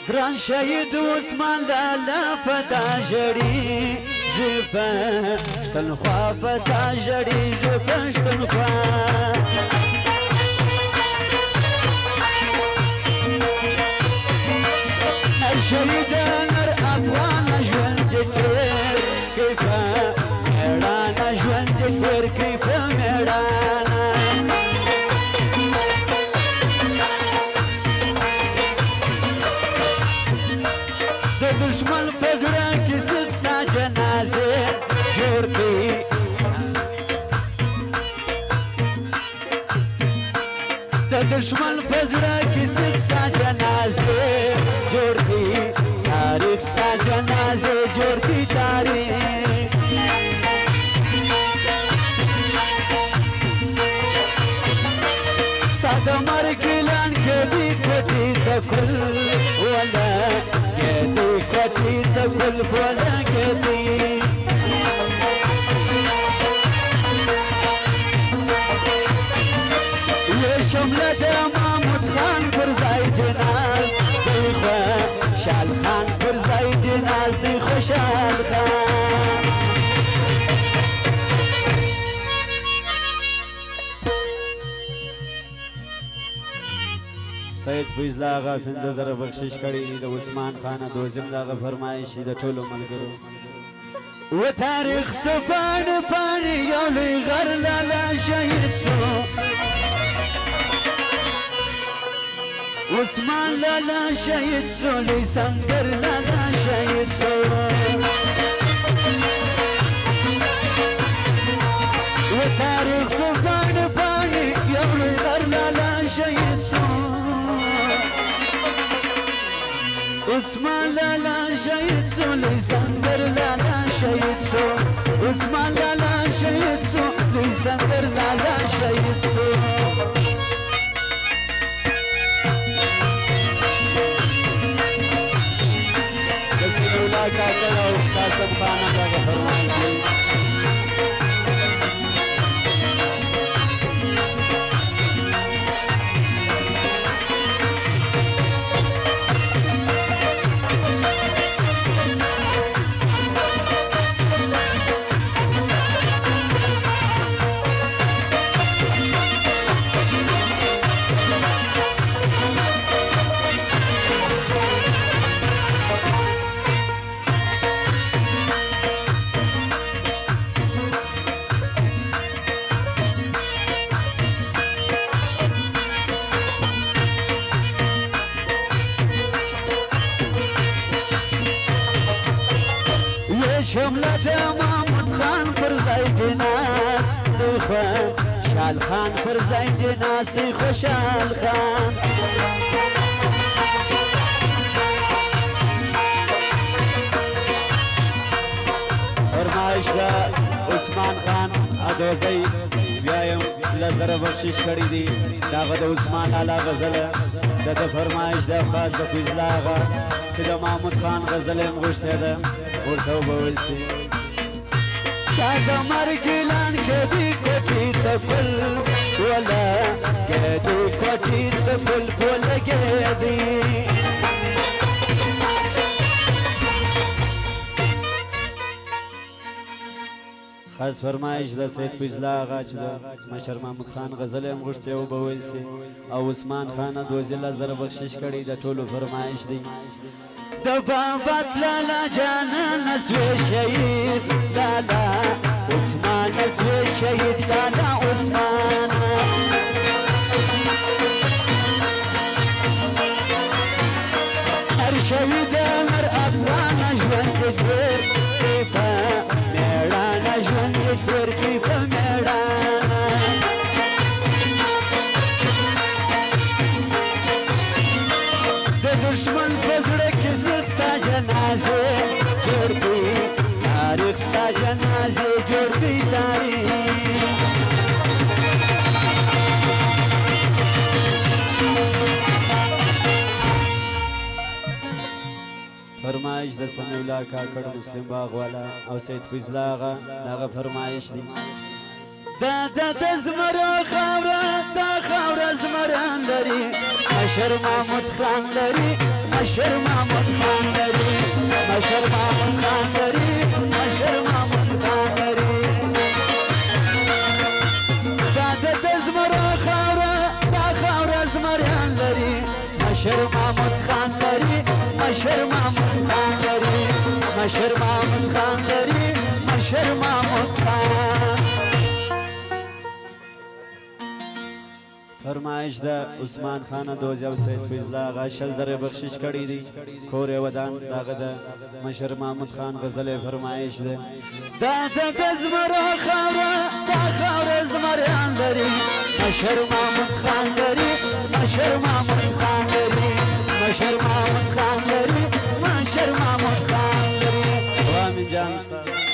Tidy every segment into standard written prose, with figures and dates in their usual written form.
گران شهید عثمان لالا پتا جړي ژبه شتنخوا پتا جړي ژبه شتنخوا شهید نر افغان ژوند تیر کیفه میړانه ژوند تیر کیفه میړانه د دشمن په زړه کې ستا جنازې جوړ کړي د دشمن په زړه کې ستا جنازې جوړ کړي تاریخ ستا جنازې جوړ کړي تاریخ ستا د مرګ اعلان کوي کوټې ته کل ولا کوي کوټې ته کل ولا کوي شمله د محمود خان پر ځای دی ناز دی خوشحال خان پر ځای دی ناز دی خوشحال خان سید فیضله آغا 15,000 بخشش کړی د عثمان خان دوزم دغه فرمایش د ټولو ملګرو و تاریخ سپان پانی یو لوی غر لالا شهید سو عثمان لالا شهید سو لوی سنگر لالا شهید سو و تاریخ سپان پانی یو لوی غر لالا شهید سو عثمان لالا شهید سو لوی سنگر لالا شهید سو عثمان لالا شهید سو لوی سنگر لالا شهید سو دسیلولا کاکل او قاسم خانم دغه فرمایش دی شمله د محمود خان پر ځای دی ناز دی خوشحال خان پر ځای دی ناز دی خوشحال خان فرمایش د عثمان خان ادوزی بیا یم 10,000 بخشش کړی دی دغه د عثمان لالا غزله د فرمایش د خاص د فیضله آغا چې د محمود خان غزله یې غوښتې ده ورته وبویل سي ستا د مرګ اعلان کوي کوټې ته پل ولګېدي کوټې ته پل ولګېدي خاص فرمایش د سید فیضله آغا چې د مشر محمود خان غزله یې غوښتې وبویل سي او عثمان خان دوزي 10,000 بخشش کړی د ټولو فرمایش دی د بابت لالا جانا نسوی شهید لالا عثمان نسوی شهید لالا عثمان هر شهید نر افغان ژوند تیر کیفه میړانه ژوند تیر کیفه میړانه د دشمن په زړه کې ستا جنازې جوړ کړي تاریخ ستا جنازې جوړ کړي تاریخ فرمایش د سمیع الله کاکړ مسلم باغ والا او سید فیضله آغا دغه فرمایش دی دا زمره خاوره دا خاوره زمره لري مشر محمود خان لري مشر محمود خان لري مشر محمود خان لري مشر محمود خان لري دا د زمرو خاوره دا خاوره زمریان لري مشر محمود خان لري مشر محمود خان لري مشر محمود خان لري مشر محمود خان فرمایش ده عثمان خان دوزی او سید فیضلا آغا شل زر بخشش کړی دی کور ودان داغه ده مشر محمود خان غزل فرمایش ده دا د زمرو خاوره دا خاوره زمریان لري مشر محمود خان لري مشر محمود خان لري مشر محمود خان لري مشر محمود خان لري وامین جان استاد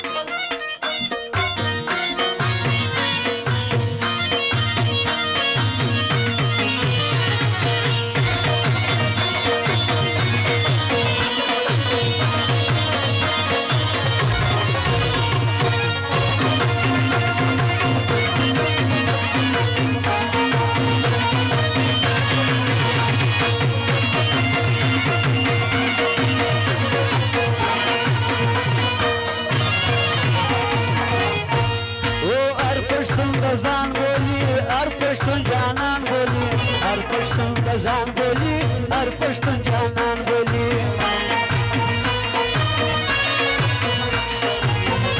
زان بولی هر پشتون جانان بولی هر پشتون زان بولی هر پشتون جانان بولی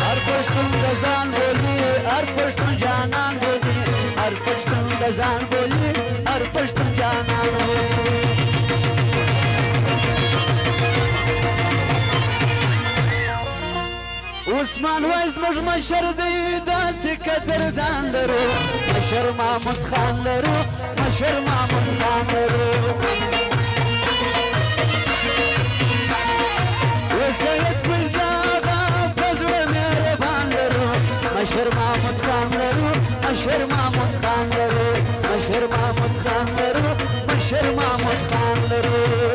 هر پشتون زان بولی هر پشتون جانان بولی هر پشتون زان بولی هر پشتون جانان بولی عثمان وایز مش مشر دی داسې قدردان لرو مشر محمود خان لرو مشر محمود خان لرو وسید فیضلا آغا فزړه مهربان لرو مشر محمود خان لرو مشر محمود خان لرو مشر محمود خان لرو مشر محمود خان لرو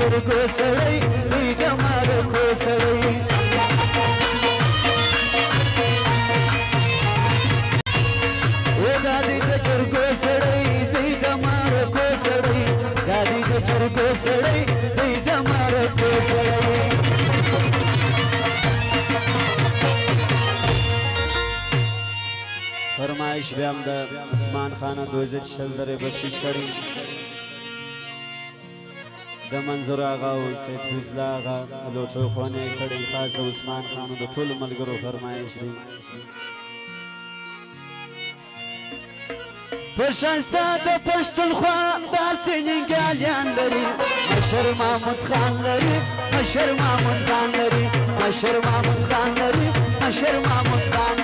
جرګو سړی دی د مارکو سړی و دا دی د جرګو سړی دی د مارکو سړی دا دی د جرګو سړی دی د مارکو سړی فرمایش بیا هم د عثمان خان دوزه شل زره بخشش کړي د منظور آغا او سید فیضلا آغا لوټو خونه کړي خاص د عثمان خان د ټولو ملګرو فرمایش دی پرشانستا د پښتونخوا داسې ننګالیان لري مشر محمود خان لري مشر محمود خان لري مشر محمود خان لري مشر محمود خان